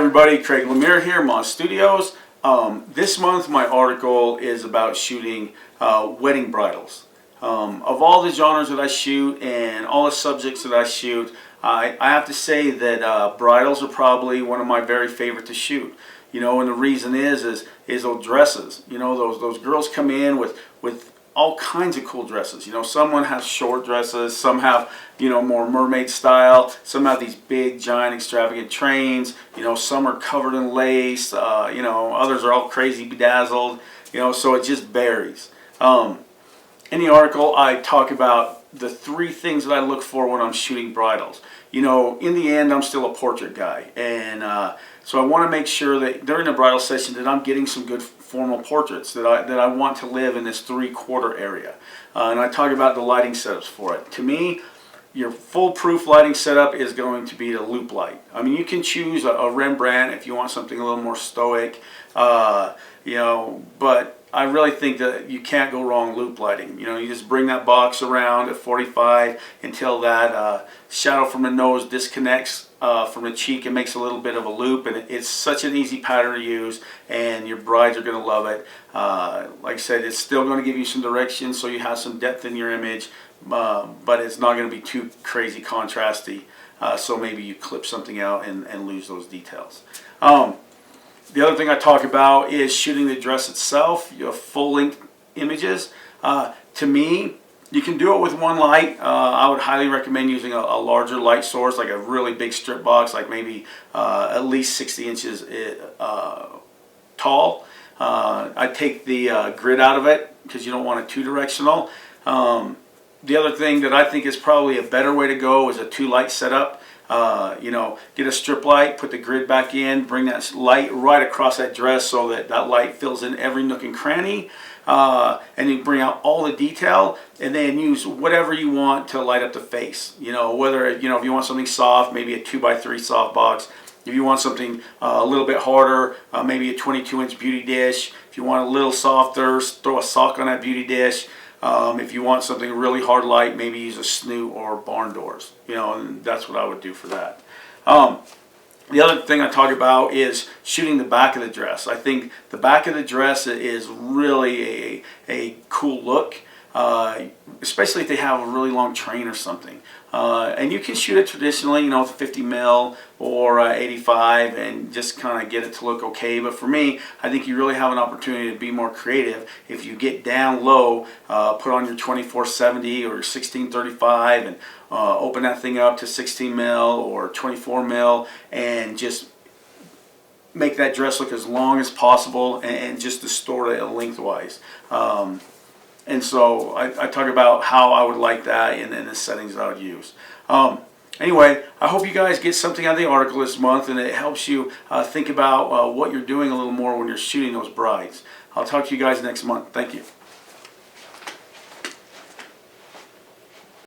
everybody, Craig LaMere here, Moss Studios. This month my article is about shooting wedding bridals. Of all the genres that I shoot and all the subjects that I shoot, I have to say that bridals are probably one of my very favorite to shoot. You know, and the reason is those dresses. You know, those girls come in with all kinds of cool dresses. You know, someone has short dresses, some have, you know, more mermaid style, some have these big giant extravagant trains, you know, some are covered in lace, you know, others are all crazy bedazzled, you know, so it just varies. In the article I talk about the 3 things that I look for when I'm shooting bridals. You know, in the end I'm still a portrait guy, and so I want to make sure that during the bridal session that I'm getting some good formal portraits that I want to live in this 3/4 area. And I talk about the lighting setups for it. To me, your foolproof lighting setup is going to be the loop light. I mean, you can choose a Rembrandt if you want something a little more stoic, you know, but I really think that you can't go wrong loop lighting. You know, you just bring that box around at 45 until that shadow from the nose disconnects from the cheek and makes a little bit of a loop, and it's such an easy pattern to use, and your brides are going to love it. Like I said, it's still going to give you some direction so you have some depth in your image, but it's not going to be too crazy contrasty, so maybe you clip something out and lose those details. The other thing I talk about is shooting the dress itself, your full-length images. To me, you can do it with one light. I would highly recommend using a larger light source, like a really big strip box, like maybe at least 60 inches tall. I take the grid out of it because you don't want it too directional. The other thing that I think is probably a better way to go is a 2-light setup. You know, get a strip light, put the grid back in, bring that light right across that dress so that that light fills in every nook and cranny, and you bring out all the detail, and then use whatever you want to light up the face. You know, whether, you know, if you want something soft, maybe a 2x3 soft box. If you want something a little bit harder, maybe a 22-inch beauty dish. If you want a little softer, throw a sock on that beauty dish. If you want something really hard light, maybe use a snoot or barn doors. You know, and that's what I would do for that. The other thing I talk about is shooting the back of the dress. I think the back of the dress is really a cool look, especially if they have a really long train or something. And you can shoot it traditionally, you know, with 50 mil or 85 and just kind of get it to look okay. But for me, I think you really have an opportunity to be more creative if you get down low, put on your 24-70 or 16-35 and open that thing up to 16 mil or 24 mil and just make that dress look as long as possible and just distort it lengthwise. And so I talk about how I would like that and the settings that I would use. Anyway, I hope you guys get something out of the article this month and it helps you think about what you're doing a little more when you're shooting those brides. I'll talk to you guys next month. Thank you.